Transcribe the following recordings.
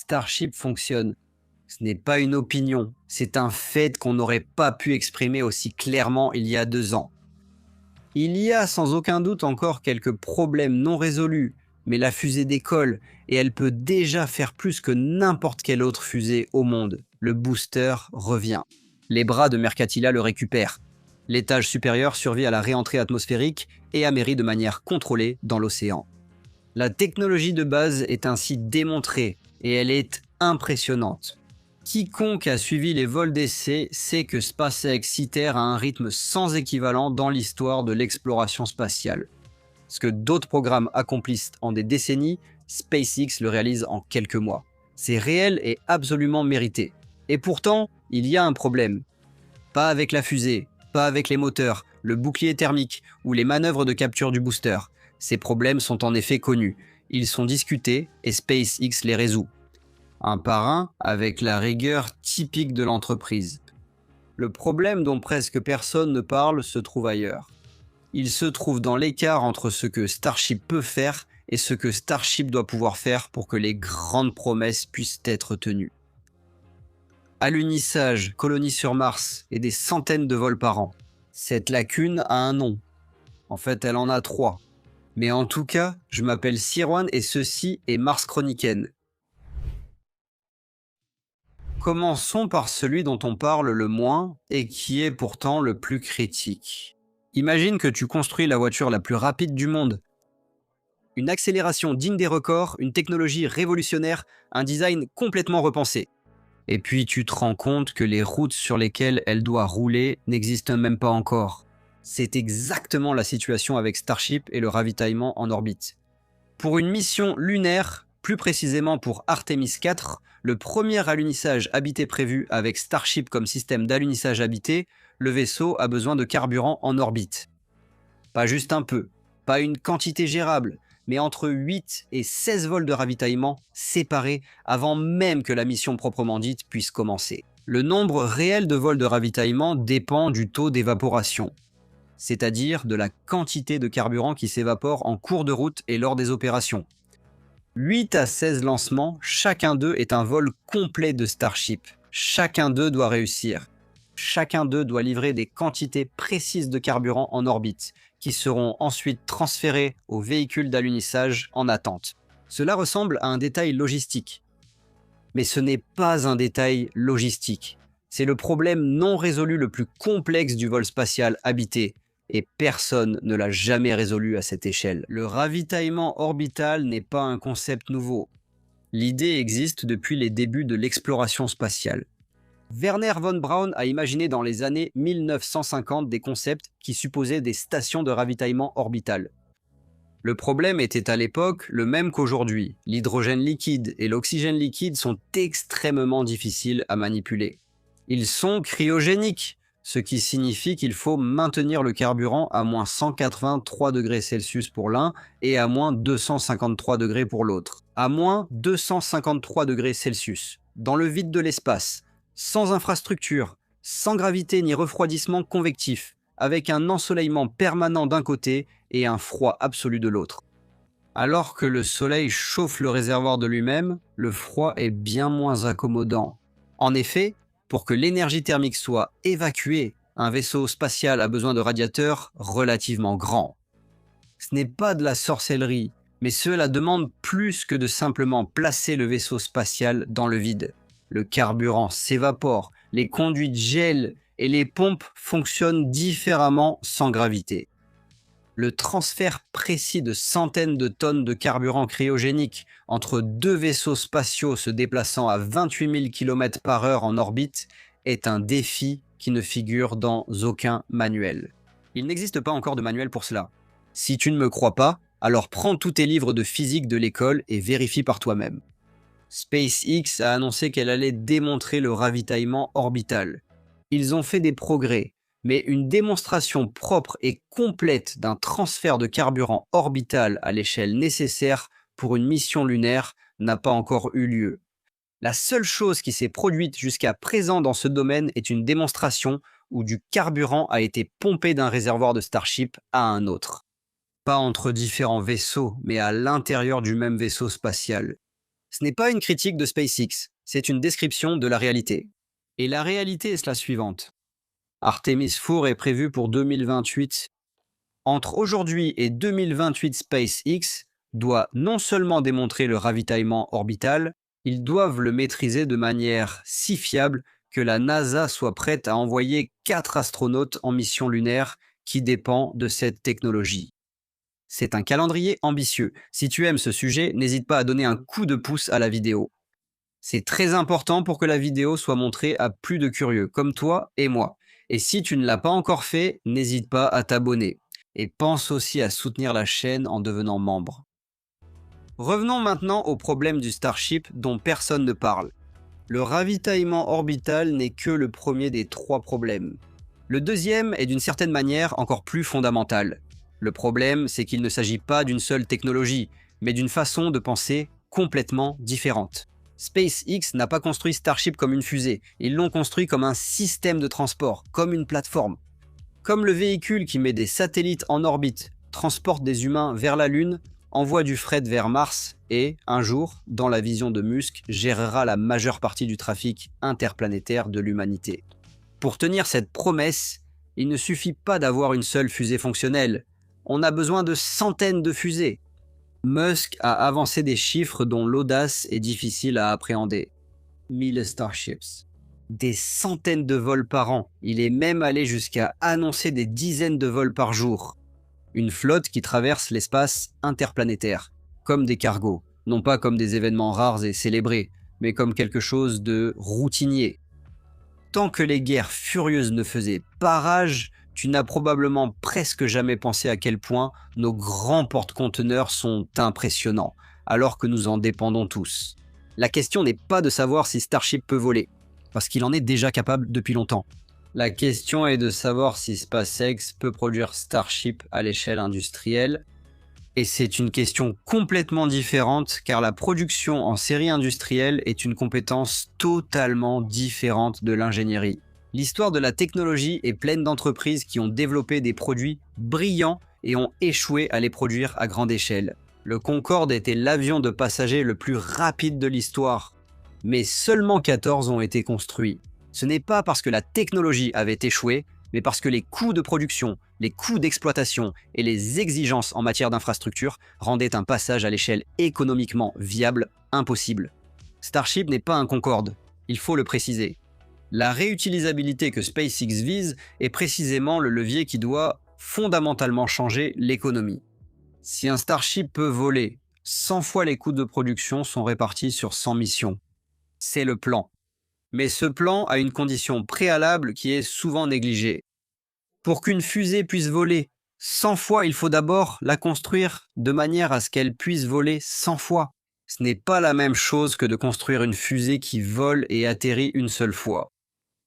Starship fonctionne. Ce n'est pas une opinion, c'est un fait qu'on n'aurait pas pu exprimer aussi clairement il y a 2 ans. Il y a sans aucun doute encore quelques problèmes non résolus, mais la fusée décolle et elle peut déjà faire plus que n'importe quelle autre fusée au monde. Le booster revient. Les bras de Mercatila le récupèrent. L'étage supérieur survit à la réentrée atmosphérique et amérit de manière contrôlée dans l'océan. La technologie de base est ainsi démontrée et elle est impressionnante. Quiconque a suivi les vols d'essai sait que SpaceX itère à un rythme sans équivalent dans l'histoire de l'exploration spatiale. Ce que d'autres programmes accomplissent en des décennies, SpaceX le réalise en quelques mois. C'est réel et absolument mérité. Et pourtant, il y a un problème. Pas avec la fusée, pas avec les moteurs, le bouclier thermique ou les manœuvres de capture du booster. Ces problèmes sont en effet connus. Ils sont discutés et SpaceX les résout. Un par un, avec la rigueur typique de l'entreprise. Le problème dont presque personne ne parle se trouve ailleurs. Il se trouve dans l'écart entre ce que Starship peut faire et ce que Starship doit pouvoir faire pour que les grandes promesses puissent être tenues. Alunissage, colonie sur Mars et des centaines de vols par an. Cette lacune a un nom. En fait, elle en a 3. Mais en tout cas, je m'appelle Sirwan et ceci est Mars Chroniken. Commençons par celui dont on parle le moins et qui est pourtant le plus critique. Imagine que tu construis la voiture la plus rapide du monde. Une accélération digne des records, une technologie révolutionnaire, un design complètement repensé. Et puis tu te rends compte que les routes sur lesquelles elle doit rouler n'existent même pas encore. C'est exactement la situation avec Starship et le ravitaillement en orbite. Pour une mission lunaire, plus précisément pour Artemis 4, le premier alunissage habité prévu avec Starship comme système d'alunissage habité, le vaisseau a besoin de carburant en orbite. Pas juste un peu, pas une quantité gérable, mais entre 8 et 16 vols de ravitaillement séparés avant même que la mission proprement dite puisse commencer. Le nombre réel de vols de ravitaillement dépend du taux d'évaporation, c'est-à-dire de la quantité de carburant qui s'évapore en cours de route et lors des opérations. 8 à 16 lancements, chacun d'eux est un vol complet de Starship. Chacun d'eux doit réussir. Chacun d'eux doit livrer des quantités précises de carburant en orbite, qui seront ensuite transférés aux véhicules d'alunissage en attente. Cela ressemble à un détail logistique. Mais ce n'est pas un détail logistique. C'est le problème non résolu le plus complexe du vol spatial habité, et personne ne l'a jamais résolu à cette échelle. Le ravitaillement orbital n'est pas un concept nouveau. L'idée existe depuis les débuts de l'exploration spatiale. Werner von Braun a imaginé dans les années 1950 des concepts qui supposaient des stations de ravitaillement orbital. Le problème était à l'époque le même qu'aujourd'hui. L'hydrogène liquide et l'oxygène liquide sont extrêmement difficiles à manipuler. Ils sont cryogéniques, ce qui signifie qu'il faut maintenir le carburant à moins 183 degrés Celsius pour l'un et à moins 253 degrés pour l'autre. À moins 253 degrés Celsius, dans le vide de l'espace, sans infrastructure, sans gravité ni refroidissement convectif, avec un ensoleillement permanent d'un côté et un froid absolu de l'autre. Alors que le soleil chauffe le réservoir de lui-même, le froid est bien moins accommodant. En effet, pour que l'énergie thermique soit évacuée, un vaisseau spatial a besoin de radiateurs relativement grands. Ce n'est pas de la sorcellerie, mais cela demande plus que de simplement placer le vaisseau spatial dans le vide. Le carburant s'évapore, les conduites gèlent et les pompes fonctionnent différemment sans gravité. Le transfert précis de centaines de tonnes de carburant cryogénique entre deux vaisseaux spatiaux se déplaçant à 28 000 km/h en orbite est un défi qui ne figure dans aucun manuel. Il n'existe pas encore de manuel pour cela. Si tu ne me crois pas, alors prends tous tes livres de physique de l'école et vérifie par toi-même. SpaceX a annoncé qu'elle allait démontrer le ravitaillement orbital. Ils ont fait des progrès, mais une démonstration propre et complète d'un transfert de carburant orbital à l'échelle nécessaire pour une mission lunaire n'a pas encore eu lieu. La seule chose qui s'est produite jusqu'à présent dans ce domaine est une démonstration où du carburant a été pompé d'un réservoir de Starship à un autre. Pas entre différents vaisseaux, mais à l'intérieur du même vaisseau spatial. Ce n'est pas une critique de SpaceX, c'est une description de la réalité. Et la réalité est la suivante. Artemis 4 est prévu pour 2028. Entre aujourd'hui et 2028, SpaceX doit non seulement démontrer le ravitaillement orbital, ils doivent le maîtriser de manière si fiable que la NASA soit prête à envoyer 4 astronautes en mission lunaire qui dépend de cette technologie. C'est un calendrier ambitieux. Si tu aimes ce sujet, n'hésite pas à donner un coup de pouce à la vidéo. C'est très important pour que la vidéo soit montrée à plus de curieux, comme toi et moi. Et si tu ne l'as pas encore fait, n'hésite pas à t'abonner. Et pense aussi à soutenir la chaîne en devenant membre. Revenons maintenant au problème du Starship dont personne ne parle. Le ravitaillement orbital n'est que le premier des 3 problèmes. Le deuxième est d'une certaine manière encore plus fondamental. Le problème, c'est qu'il ne s'agit pas d'une seule technologie, mais d'une façon de penser complètement différente. SpaceX n'a pas construit Starship comme une fusée, ils l'ont construit comme un système de transport, comme une plateforme. Comme le véhicule qui met des satellites en orbite, transporte des humains vers la Lune, envoie du fret vers Mars et, un jour, dans la vision de Musk, gérera la majeure partie du trafic interplanétaire de l'humanité. Pour tenir cette promesse, il ne suffit pas d'avoir une seule fusée fonctionnelle. On a besoin de centaines de fusées. Musk a avancé des chiffres dont l'audace est difficile à appréhender. 1000 Starships. Des centaines de vols par an. Il est même allé jusqu'à annoncer des dizaines de vols par jour. Une flotte qui traverse l'espace interplanétaire, comme des cargos, non pas comme des événements rares et célébrés, mais comme quelque chose de routinier. Tant que les guerres furieuses ne faisaient pas rage, tu n'as probablement presque jamais pensé à quel point nos grands porte-conteneurs sont impressionnants, alors que nous en dépendons tous. La question n'est pas de savoir si Starship peut voler, parce qu'il en est déjà capable depuis longtemps. La question est de savoir si SpaceX peut produire Starship à l'échelle industrielle. Et c'est une question complètement différente car la production en série industrielle est une compétence totalement différente de l'ingénierie. L'histoire de la technologie est pleine d'entreprises qui ont développé des produits brillants et ont échoué à les produire à grande échelle. Le Concorde était l'avion de passagers le plus rapide de l'histoire, mais seulement 14 ont été construits. Ce n'est pas parce que la technologie avait échoué, mais parce que les coûts de production, les coûts d'exploitation et les exigences en matière d'infrastructure rendaient un passage à l'échelle économiquement viable impossible. Starship n'est pas un Concorde, il faut le préciser. La réutilisabilité que SpaceX vise est précisément le levier qui doit fondamentalement changer l'économie. Si un Starship peut voler, 100 fois les coûts de production sont répartis sur 100 missions. C'est le plan. Mais ce plan a une condition préalable qui est souvent négligée. Pour qu'une fusée puisse voler 100 fois, il faut d'abord la construire de manière à ce qu'elle puisse voler 100 fois. Ce n'est pas la même chose que de construire une fusée qui vole et atterrit une seule fois.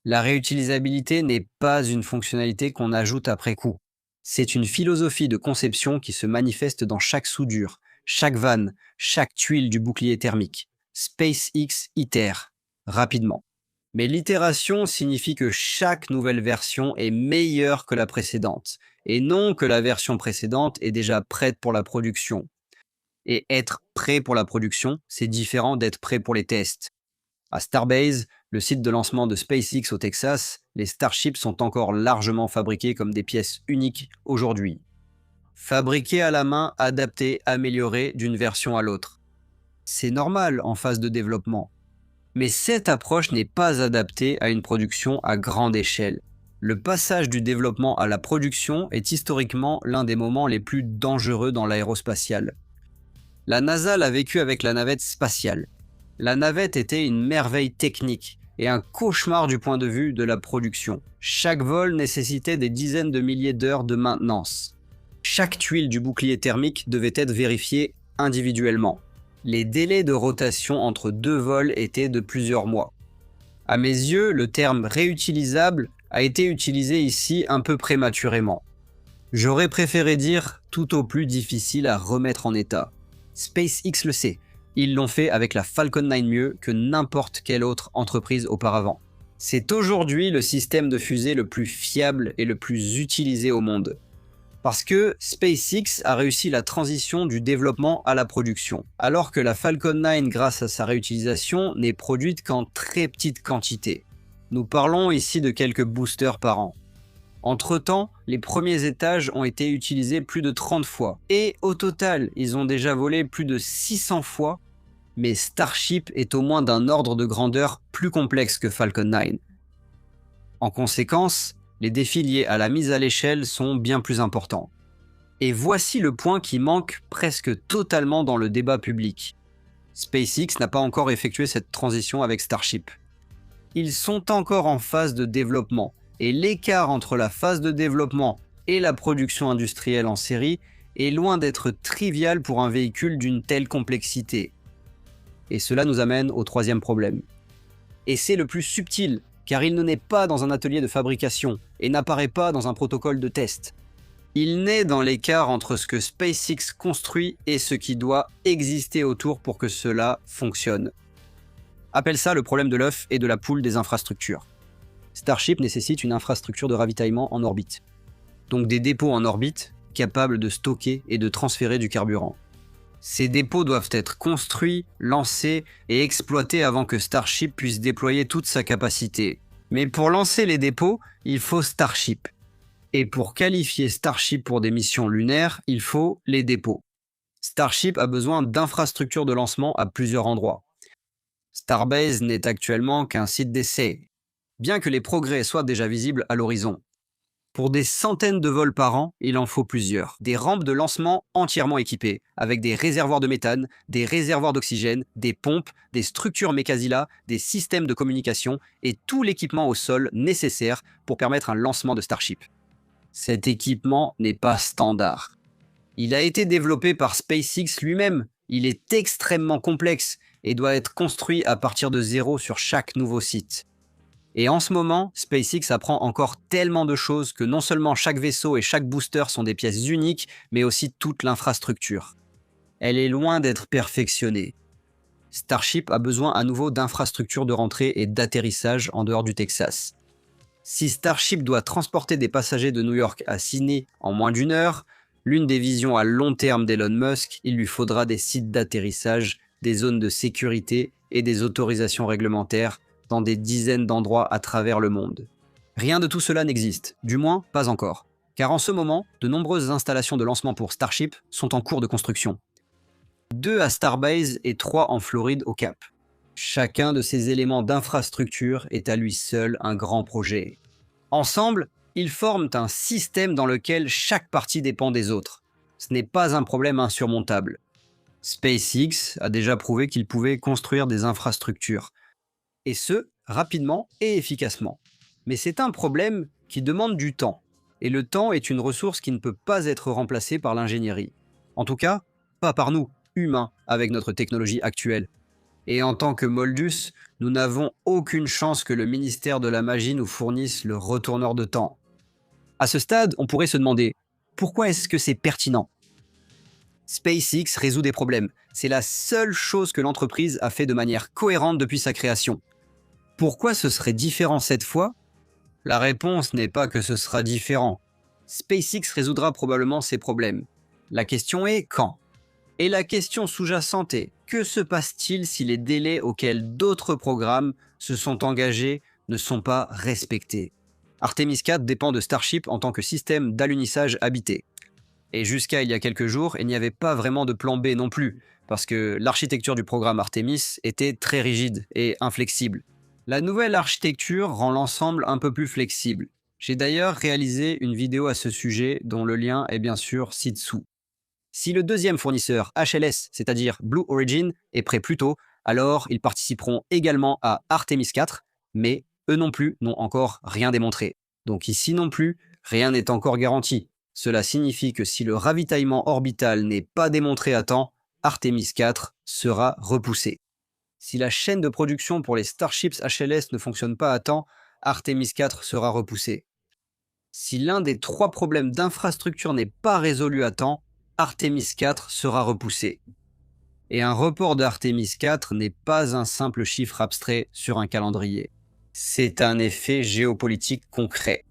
La réutilisabilité n'est pas une fonctionnalité qu'on ajoute après coup. C'est une philosophie de conception qui se manifeste dans chaque soudure, chaque vanne, chaque tuile du bouclier thermique. SpaceX itère rapidement. Mais l'itération signifie que chaque nouvelle version est meilleure que la précédente, et non que la version précédente est déjà prête pour la production. Et être prêt pour la production, c'est différent d'être prêt pour les tests. À Starbase, le site de lancement de SpaceX au Texas, les Starships sont encore largement fabriqués comme des pièces uniques aujourd'hui. Fabriqués à la main, adaptés, améliorés d'une version à l'autre. C'est normal en phase de développement. Mais cette approche n'est pas adaptée à une production à grande échelle. Le passage du développement à la production est historiquement l'un des moments les plus dangereux dans l'aérospatiale. La NASA l'a vécu avec la navette spatiale. La navette était une merveille technique et un cauchemar du point de vue de la production. Chaque vol nécessitait des dizaines de milliers d'heures de maintenance. Chaque tuile du bouclier thermique devait être vérifiée individuellement. Les délais de rotation entre 2 vols étaient de plusieurs mois. À mes yeux, le terme réutilisable a été utilisé ici un peu prématurément. J'aurais préféré dire tout au plus difficile à remettre en état. SpaceX le sait, ils l'ont fait avec la Falcon 9 mieux que n'importe quelle autre entreprise auparavant. C'est aujourd'hui le système de fusée le plus fiable et le plus utilisé au monde. Parce que SpaceX a réussi la transition du développement à la production, alors que la Falcon 9, grâce à sa réutilisation, n'est produite qu'en très petite quantité. Nous parlons ici de quelques boosters par an. Entre-temps, les premiers étages ont été utilisés plus de 30 fois, et au total, ils ont déjà volé plus de 600 fois, mais Starship est au moins d'un ordre de grandeur plus complexe que Falcon 9. En conséquence, les défis liés à la mise à l'échelle sont bien plus importants. Et voici le point qui manque presque totalement dans le débat public. SpaceX n'a pas encore effectué cette transition avec Starship. Ils sont encore en phase de développement, et l'écart entre la phase de développement et la production industrielle en série est loin d'être trivial pour un véhicule d'une telle complexité. Et cela nous amène au troisième problème. Et c'est le plus subtil, car il ne naît pas dans un atelier de fabrication et n'apparaît pas dans un protocole de test. Il naît dans l'écart entre ce que SpaceX construit et ce qui doit exister autour pour que cela fonctionne. Appelle ça le problème de l'œuf et de la poule des infrastructures. Starship nécessite une infrastructure de ravitaillement en orbite. Donc des dépôts en orbite capables de stocker et de transférer du carburant. Ces dépôts doivent être construits, lancés et exploités avant que Starship puisse déployer toute sa capacité. Mais pour lancer les dépôts, il faut Starship. Et pour qualifier Starship pour des missions lunaires, il faut les dépôts. Starship a besoin d'infrastructures de lancement à plusieurs endroits. Starbase n'est actuellement qu'un site d'essai, bien que les progrès soient déjà visibles à l'horizon. Pour des centaines de vols par an, il en faut plusieurs. Des rampes de lancement entièrement équipées, avec des réservoirs de méthane, des réservoirs d'oxygène, des pompes, des structures Mechazilla, des systèmes de communication et tout l'équipement au sol nécessaire pour permettre un lancement de Starship. Cet équipement n'est pas standard. Il a été développé par SpaceX lui-même. Il est extrêmement complexe et doit être construit à partir de zéro sur chaque nouveau site. Et en ce moment, SpaceX apprend encore tellement de choses que non seulement chaque vaisseau et chaque booster sont des pièces uniques, mais aussi toute l'infrastructure. Elle est loin d'être perfectionnée. Starship a besoin à nouveau d'infrastructures de rentrée et d'atterrissage en dehors du Texas. Si Starship doit transporter des passagers de New York à Sydney en moins d'1 heure, l'une des visions à long terme d'Elon Musk, il lui faudra des sites d'atterrissage, des zones de sécurité et des autorisations réglementaires dans des dizaines d'endroits à travers le monde. Rien de tout cela n'existe, du moins pas encore, car en ce moment, de nombreuses installations de lancement pour Starship sont en cours de construction. 2 à Starbase et 3 en Floride au Cap. Chacun de ces éléments d'infrastructure est à lui seul un grand projet. Ensemble, ils forment un système dans lequel chaque partie dépend des autres. Ce n'est pas un problème insurmontable. SpaceX a déjà prouvé qu'il pouvait construire des infrastructures, et ce, rapidement et efficacement. Mais c'est un problème qui demande du temps, et le temps est une ressource qui ne peut pas être remplacée par l'ingénierie. En tout cas, pas par nous, humains, avec notre technologie actuelle. Et en tant que Moldus, nous n'avons aucune chance que le ministère de la Magie nous fournisse le retourneur de temps. À ce stade, on pourrait se demander, pourquoi est-ce que c'est pertinent ? SpaceX résout des problèmes. C'est la seule chose que l'entreprise a fait de manière cohérente depuis sa création. Pourquoi ce serait différent cette fois ? La réponse n'est pas que ce sera différent. SpaceX résoudra probablement ces problèmes. La question est quand ? Et la question sous-jacente est, que se passe-t-il si les délais auxquels d'autres programmes se sont engagés ne sont pas respectés ? Artemis 4 dépend de Starship en tant que système d'alunissage habité. Et jusqu'à il y a quelques jours, il n'y avait pas vraiment de plan B non plus, parce que l'architecture du programme Artemis était très rigide et inflexible. La nouvelle architecture rend l'ensemble un peu plus flexible. J'ai d'ailleurs réalisé une vidéo à ce sujet dont le lien est bien sûr ci-dessous. Si le deuxième fournisseur HLS, c'est-à-dire Blue Origin, est prêt plus tôt, alors ils participeront également à Artemis 4, mais eux non plus n'ont encore rien démontré. Donc ici non plus, rien n'est encore garanti. Cela signifie que si le ravitaillement orbital n'est pas démontré à temps, Artemis 4 sera repoussé. Si la chaîne de production pour les Starships HLS ne fonctionne pas à temps, Artemis 4 sera repoussé. Si l'un des 3 problèmes d'infrastructure n'est pas résolu à temps, Artemis 4 sera repoussé. Et un report d'Artemis 4 n'est pas un simple chiffre abstrait sur un calendrier. C'est un effet géopolitique concret.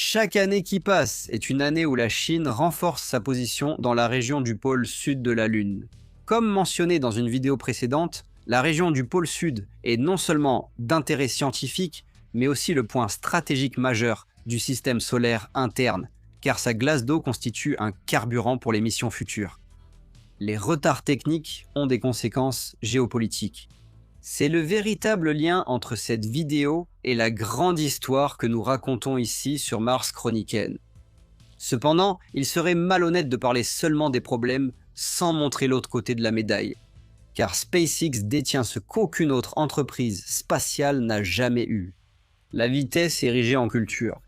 Chaque année qui passe est une année où la Chine renforce sa position dans la région du pôle sud de la Lune. Comme mentionné dans une vidéo précédente, la région du pôle sud est non seulement d'intérêt scientifique, mais aussi le point stratégique majeur du système solaire interne, car sa glace d'eau constitue un carburant pour les missions futures. Les retards techniques ont des conséquences géopolitiques. C'est le véritable lien entre cette vidéo et la grande histoire que nous racontons ici sur Mars Chroniken. Cependant, il serait malhonnête de parler seulement des problèmes sans montrer l'autre côté de la médaille, car SpaceX détient ce qu'aucune autre entreprise spatiale n'a jamais eu. La vitesse érigée en culture.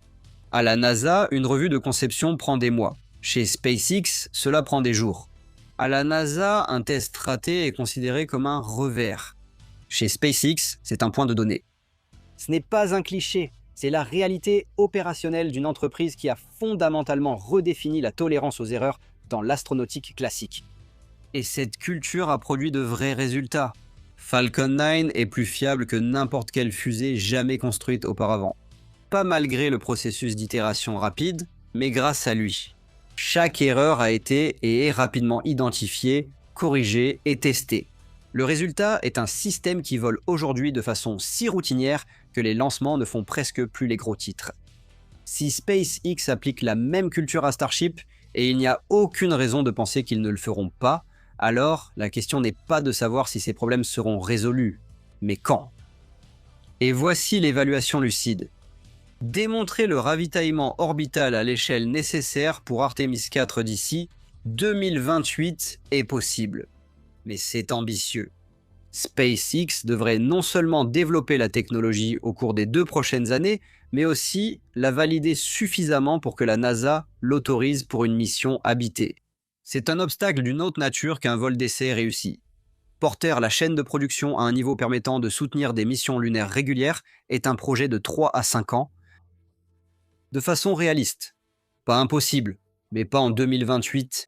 À la NASA, une revue de conception prend des mois. Chez SpaceX, cela prend des jours. À la NASA, un test raté est considéré comme un revers. Chez SpaceX, c'est un point de données. Ce n'est pas un cliché, c'est la réalité opérationnelle d'une entreprise qui a fondamentalement redéfini la tolérance aux erreurs dans l'astronautique classique. Et cette culture a produit de vrais résultats. Falcon 9 est plus fiable que n'importe quelle fusée jamais construite auparavant. Pas malgré le processus d'itération rapide, mais grâce à lui. Chaque erreur a été et est rapidement identifiée, corrigée et testée. Le résultat est un système qui vole aujourd'hui de façon si routinière que les lancements ne font presque plus les gros titres. Si SpaceX applique la même culture à Starship, et il n'y a aucune raison de penser qu'ils ne le feront pas, alors la question n'est pas de savoir si ces problèmes seront résolus, mais quand. Et voici l'évaluation lucide. Démontrer le ravitaillement orbital à l'échelle nécessaire pour Artemis 4 d'ici 2028 est possible. Mais c'est ambitieux. SpaceX devrait non seulement développer la technologie au cours des 2 prochaines années, mais aussi la valider suffisamment pour que la NASA l'autorise pour une mission habitée. C'est un obstacle d'une autre nature qu'un vol d'essai réussi. Porter la chaîne de production à un niveau permettant de soutenir des missions lunaires régulières est un projet de 3 à 5 ans, de façon réaliste. Pas impossible, mais pas en 2028.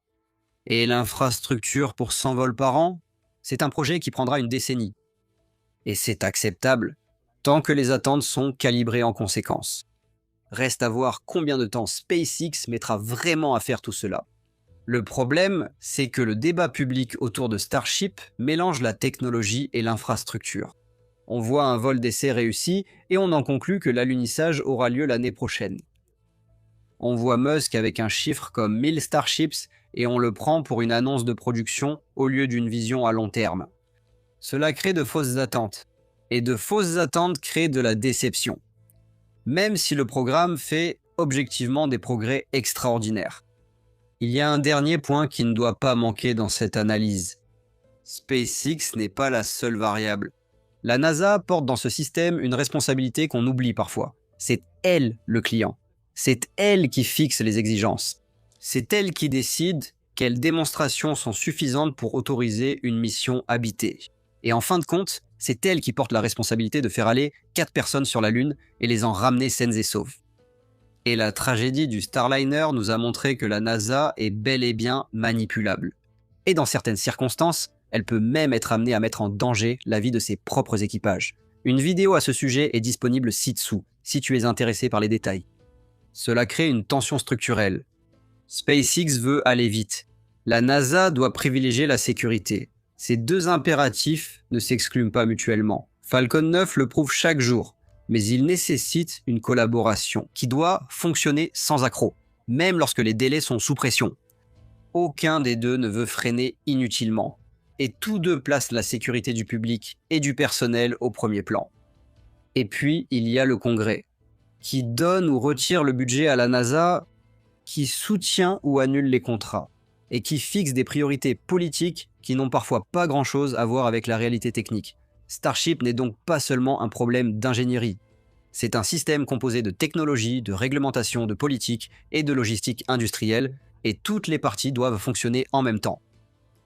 Et l'infrastructure pour 100 vols par an, c'est un projet qui prendra une décennie. Et c'est acceptable, tant que les attentes sont calibrées en conséquence. Reste à voir combien de temps SpaceX mettra vraiment à faire tout cela. Le problème, c'est que le débat public autour de Starship mélange la technologie et l'infrastructure. On voit un vol d'essai réussi et on en conclut que l'alunissage aura lieu l'année prochaine. On voit Musk avec un chiffre comme 1000 Starships et on le prend pour une annonce de production au lieu d'une vision à long terme. Cela crée de fausses attentes. Et de fausses attentes créent de la déception. Même si le programme fait objectivement des progrès extraordinaires. Il y a un dernier point qui ne doit pas manquer dans cette analyse. SpaceX n'est pas la seule variable. La NASA porte dans ce système une responsabilité qu'on oublie parfois. C'est elle le client. C'est elle qui fixe les exigences. C'est elle qui décide quelles démonstrations sont suffisantes pour autoriser une mission habitée. Et en fin de compte, c'est elle qui porte la responsabilité de faire aller 4 personnes sur la Lune et les en ramener saines et sauves. Et la tragédie du Starliner nous a montré que la NASA est bel et bien manipulable. Et dans certaines circonstances, elle peut même être amenée à mettre en danger la vie de ses propres équipages. Une vidéo à ce sujet est disponible ci-dessous, si tu es intéressé par les détails. Cela crée une tension structurelle. SpaceX veut aller vite. La NASA doit privilégier la sécurité. Ces deux impératifs ne s'excluent pas mutuellement. Falcon 9 le prouve chaque jour, mais il nécessite une collaboration qui doit fonctionner sans accroc, même lorsque les délais sont sous pression. Aucun des deux ne veut freiner inutilement, et tous deux placent la sécurité du public et du personnel au premier plan. Et puis, il y a le Congrès, qui donne ou retire le budget à la NASA, qui soutient ou annule les contrats, et qui fixe des priorités politiques qui n'ont parfois pas grand-chose à voir avec la réalité technique. Starship n'est donc pas seulement un problème d'ingénierie. C'est un système composé de technologie, de réglementation, de politique et de logistique industrielle, et toutes les parties doivent fonctionner en même temps.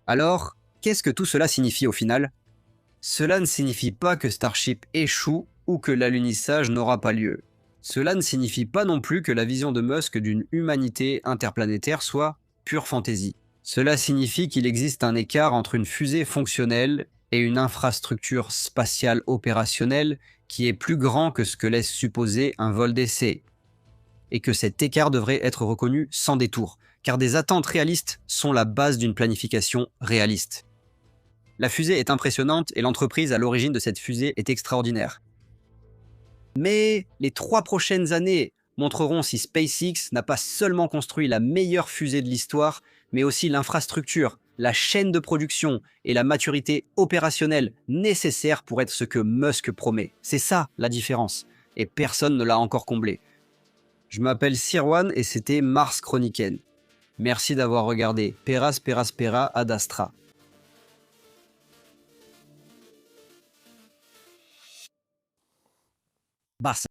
Alors, qu'est-ce que tout cela signifie au final ? Cela ne signifie pas que Starship échoue ou que l'alunissage n'aura pas lieu. Cela ne signifie pas non plus que la vision de Musk d'une humanité interplanétaire soit pure fantaisie. Cela signifie qu'il existe un écart entre une fusée fonctionnelle et une infrastructure spatiale opérationnelle qui est plus grand que ce que laisse supposer un vol d'essai. et que cet écart devrait être reconnu sans détour, car des attentes réalistes sont la base d'une planification réaliste. La fusée est impressionnante et l'entreprise à l'origine de cette fusée est extraordinaire. Mais les 3 prochaines années montreront si SpaceX n'a pas seulement construit la meilleure fusée de l'histoire, mais aussi l'infrastructure, la chaîne de production et la maturité opérationnelle nécessaires pour être ce que Musk promet. C'est ça la différence, et personne ne l'a encore comblé. Je m'appelle Sirwan et c'était Mars Chroniken. Merci d'avoir regardé Pera Spera Spera ad Astra. Basta.